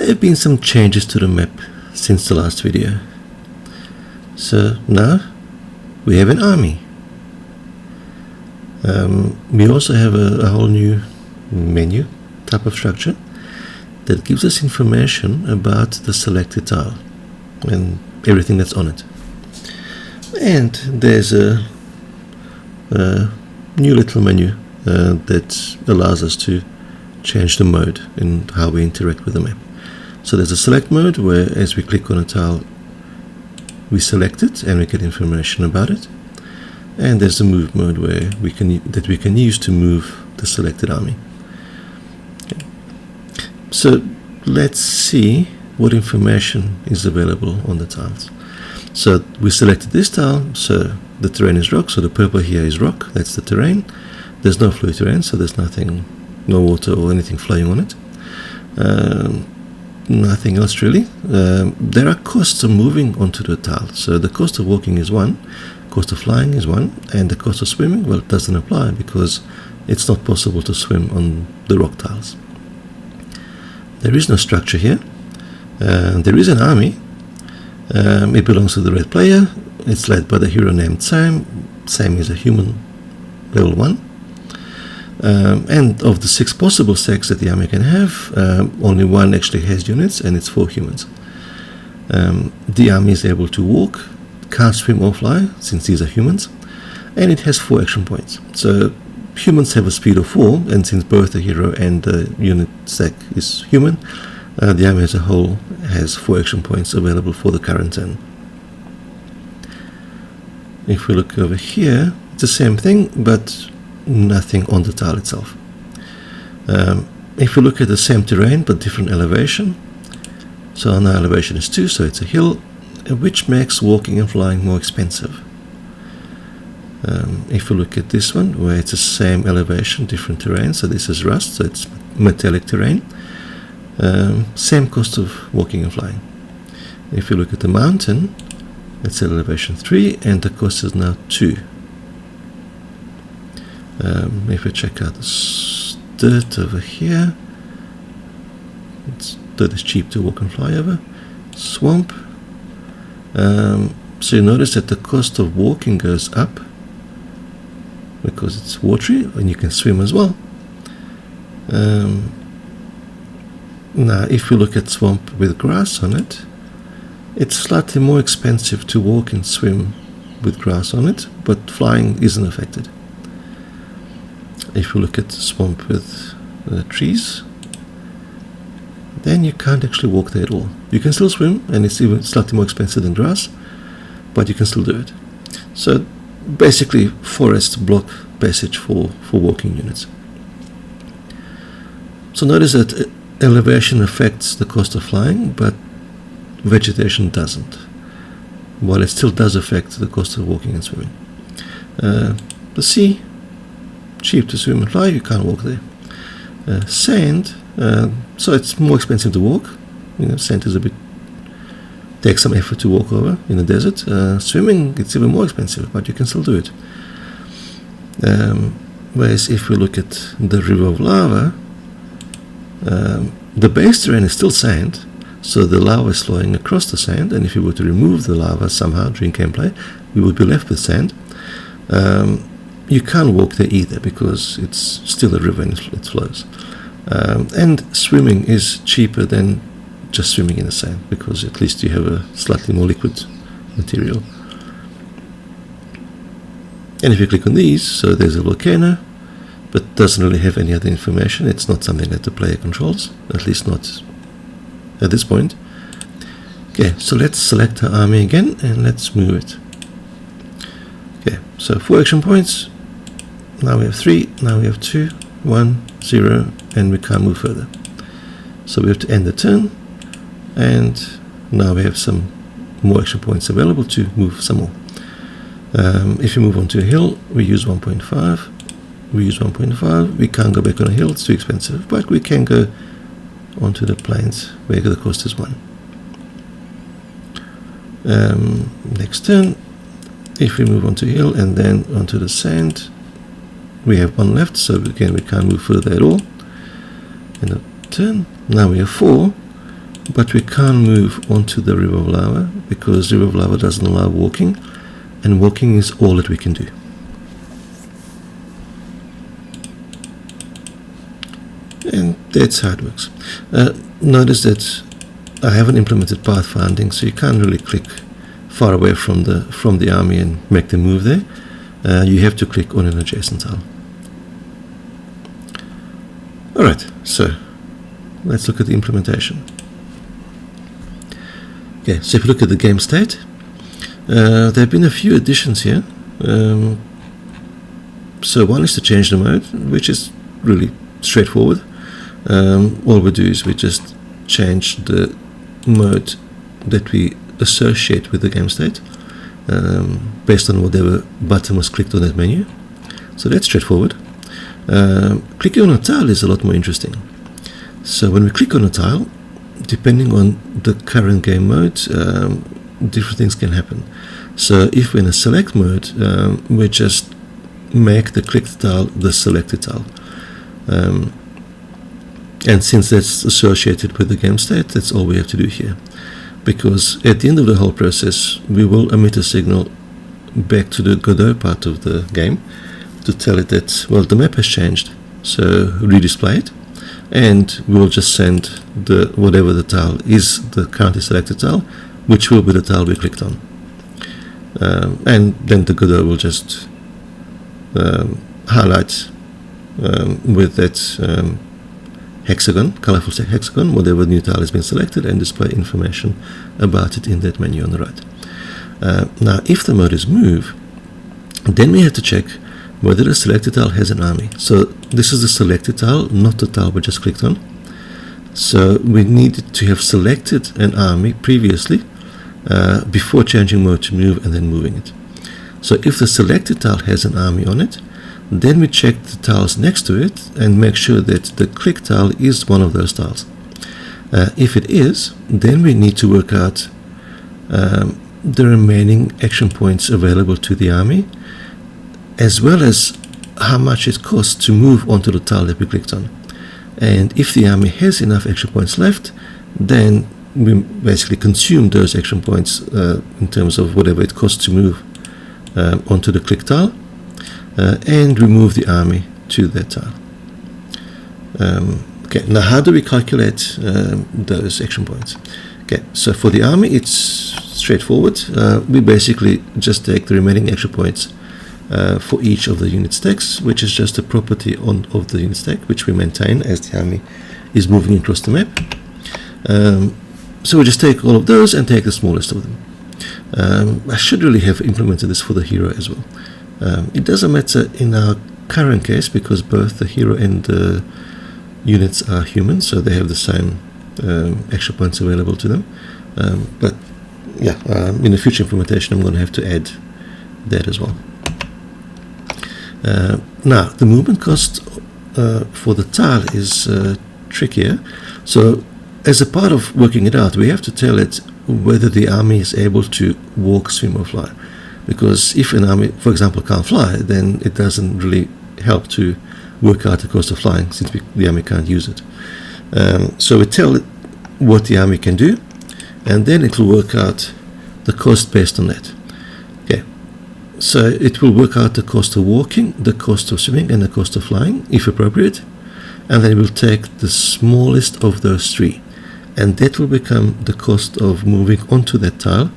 there have been some changes to the map since the last video. So now we have an army. We also have a whole new menu type of structure that gives us information about the selected tile and everything that's on it. And there's a new little menu that allows us to change the mode in how we interact with the map. So there's a select mode where as we click on a tile we select it and we get information about it, and there's the move mode where we can use to move the selected army. Okay. So let's see what information is available on the tiles. So we selected this tile, so the terrain is rock, so the purple here is rock, that's the terrain. There's no fluid terrain, so there's nothing, no water or anything flowing on it. Nothing else really. There are costs of moving onto the tile. So the cost of walking is 1, cost of flying is 1, and the cost of swimming, well, it doesn't apply because it's not possible to swim on the rock tiles. There is no structure here. There is an army. It belongs to the red player. It's led by the hero named Sam. Sam is a human, level 1. And of the 6 possible stacks that the army can have, only 1 actually has units, and it's 4 humans. The army is able to walk, can't swim or fly, since these are humans, and it has 4 action points. So humans have a speed of 4, and since both the hero and the unit stack is human, the army as a whole has 4 action points available for the current turn. If we look over here, it's the same thing, but nothing on the tile itself. If we look at the same terrain but different elevation, so our elevation is 2, so it's a hill, which makes walking and flying more expensive. If we look at this one, where it's the same elevation, different terrain, so this is rust, so it's metallic terrain, same cost of walking and flying. If you look at the mountain, it's at elevation 3 and the cost is now 2. If we check out the dirt over here, dirt is cheap to walk and fly over. Swamp, so you notice that the cost of walking goes up because it's watery and you can swim as well. Now if we look at swamp with grass on it, it's slightly more expensive to walk and swim with grass on it, but flying isn't affected. If you look at swamp with trees, then you can't actually walk there at all. You can still swim, and it's even slightly more expensive than grass, but you can still do it. So basically forest block passage for walking units. So notice that elevation affects the cost of flying, but vegetation doesn't, while it still does affect the cost of walking and swimming. The sea, cheap to swim and fly, you can't walk there. Sand, so it's more expensive to walk. Sand is takes some effort to walk over in the desert. Swimming, it's even more expensive, but you can still do it. Whereas if we look at the river of lava, the base terrain is still sand, so the lava is flowing across the sand, and if you were to remove the lava somehow during gameplay, we would be left with sand. You can't walk there either because it's still a river and it flows. And swimming is cheaper than just swimming in the sand because at least you have a slightly more liquid material. And if you click on these, so there's a volcano, but doesn't really have any other information. It's not something that the player controls, at least not at this point. Okay, so let's select our army again and let's move it. Okay, so 4 action points. Now we have 3, now we have 2, 1, 0, and we can't move further. So we have to end the turn, and now we have some more action points available to move some more. If you move onto a hill, we use 1.5. We use 1.5. We can't go back on a hill, it's too expensive, but we can go onto the plains where the cost is 1. Next turn, if we move onto a hill and then onto the sand, we have 1 left, so again we can't move further at all. And a turn, now we have 4, but we can't move onto the river of lava because river of lava doesn't allow walking, and walking is all that we can do. And that's how it works. Notice that I haven't implemented pathfinding, so you can't really click far away from the army and make them move there. You have to click on an adjacent tile. Alright, so let's look at the implementation. Okay, so if you look at the game state, there have been a few additions here. So one is to change the mode, which is really straightforward. All we do is we just change the mode that we associate with the game state based on whatever button was clicked on that menu. So that's straightforward. Clicking on a tile is a lot more interesting. So when we click on a tile, depending on the current game mode, different things can happen. So if we're in a select mode, we just make the clicked tile the selected tile. And since that's associated with the game state, that's all we have to do here. Because at the end of the whole process, we will emit a signal back to the Godot part of the game to tell it that, well, the map has changed, so redisplay it, and we will just send whatever the tile is, the currently selected tile, which will be the tile we clicked on. And then the Godot will just highlight with that hexagon, colorful hexagon, whatever new tile has been selected, and display information about it in that menu on the right. Now, if the mode is move, then we have to check whether the selected tile has an army. So this is the selected tile, not the tile we just clicked on. So we need to have selected an army previously before changing mode to move and then moving it. So if the selected tile has an army on it, then we check the tiles next to it and make sure that the click tile is one of those tiles. If it is, then we need to work out the remaining action points available to the army, as well as how much it costs to move onto the tile that we clicked on. And if the army has enough action points left, then we basically consume those action points in terms of whatever it costs to move onto the click tile, and remove the army to that tile. Okay, now how do we calculate those action points? Okay, so for the army it's straightforward. We basically just take the remaining action points for each of the unit stacks, which is just a property of the unit stack which we maintain as the army is moving across the map. So we just take all of those and take the smallest of them. I should really have implemented this for the hero as well. It doesn't matter in our current case because both the hero and the units are human, so they have the same action points available to them. But yeah, in the future implementation I'm going to have to add that as well. Now the movement cost for the tile is trickier. So as a part of working it out, we have to tell it whether the army is able to walk, swim or fly. Because if an army, for example, can't fly, then it doesn't really help to work out the cost of flying since the army can't use it. So we tell it what the army can do, and then it will work out the cost based on that. Okay, so it will work out the cost of walking, the cost of swimming, and the cost of flying, if appropriate, and then it will take the smallest of those three, and that will become the cost of moving onto that tile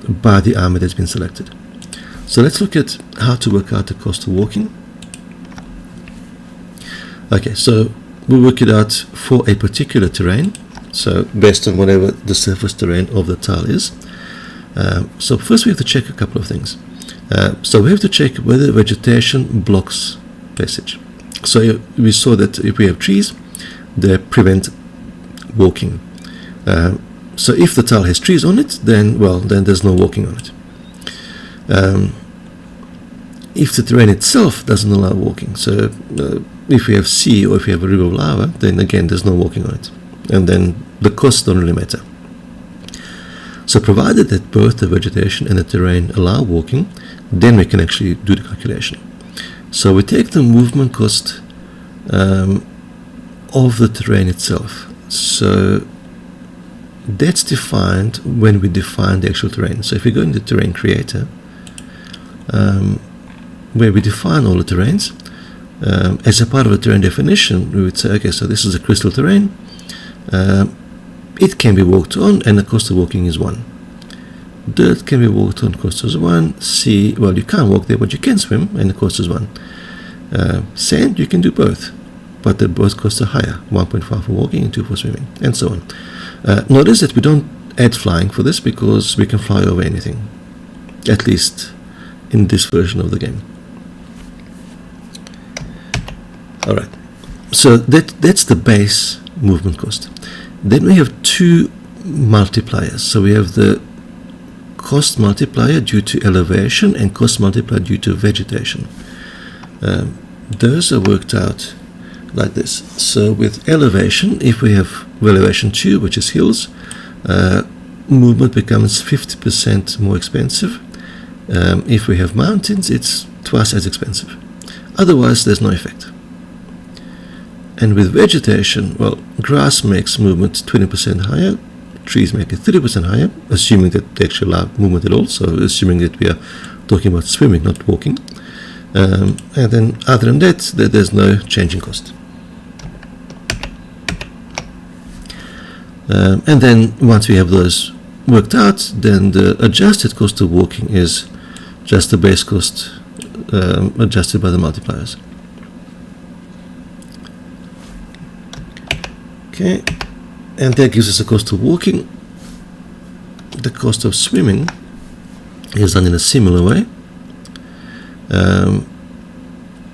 by the army that's been selected. So let's look at how to work out the cost of walking. Okay, so we work it out for a particular terrain, so based on whatever the surface terrain of the tile is. So first we have to check a couple of things. So we have to check whether vegetation blocks passage. So we saw that if we have trees, they prevent walking. So if the tile has trees on it, then there's no walking on it. If the terrain itself doesn't allow walking, so if we have sea or if we have a river of lava, then again there's no walking on it, and then the costs don't really matter. So provided that both the vegetation and the terrain allow walking, then we can actually do the calculation. So we take the movement cost of the terrain itself. So that's defined when we define the actual terrain. So if we go into terrain creator, where we define all the terrains, as a part of a terrain definition, we would say, okay, so this is a crystal terrain. It can be walked on, and the cost of walking is 1. Dirt can be walked on, cost is 1. Sea, well, you can't walk there, but you can swim, and the cost is 1. Sand, you can do both, but the both costs are higher, 1.5 for walking and 2 for swimming, and so on. Notice that we don't add flying for this because we can fly over anything, at least in this version of the game. Alright, so that's the base movement cost. Then we have 2 multipliers. So we have the cost multiplier due to elevation and cost multiplier due to vegetation. Those are worked out like this. So with elevation, if we have elevation 2, which is hills, movement becomes 50% more expensive. If we have mountains, it's twice as expensive. Otherwise, there's no effect. And with vegetation, well, grass makes movement 20% higher, trees make it 30% higher, assuming that they actually allow movement at all, so assuming that we are talking about swimming, not walking. And then other than that, there's no change in cost. And then once we have those worked out, then the adjusted cost of walking is just the base cost adjusted by the multipliers. Okay, and that gives us a cost of walking. The cost of swimming is done in a similar way.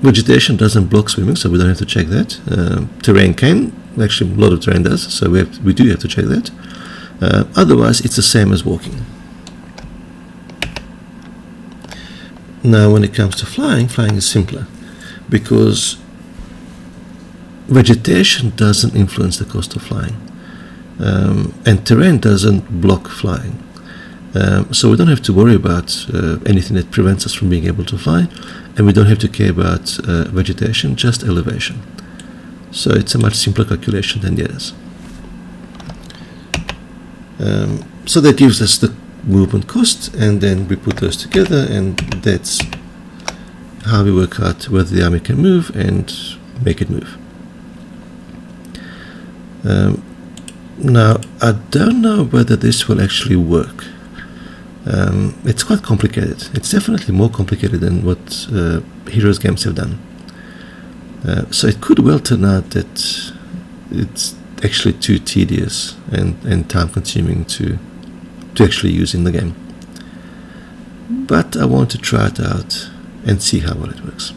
Vegetation doesn't block swimming, so we don't have to check that. Terrain can, actually a lot of terrain does, so we do have to check that. Otherwise, it's the same as walking. Now, when it comes to flying is simpler, because vegetation doesn't influence the cost of flying, and terrain doesn't block flying. So we don't have to worry about anything that prevents us from being able to fly, and we don't have to care about vegetation, just elevation. So it's a much simpler calculation than the others. So that gives us the movement cost, and then we put those together, and that's how we work out whether the army can move and make it move. Now, I don't know whether this will actually work. It's quite complicated. It's definitely more complicated than what Heroes games have done. So it could well turn out that it's actually too tedious and time consuming to actually use in the game. But I want to try it out and see how well it works.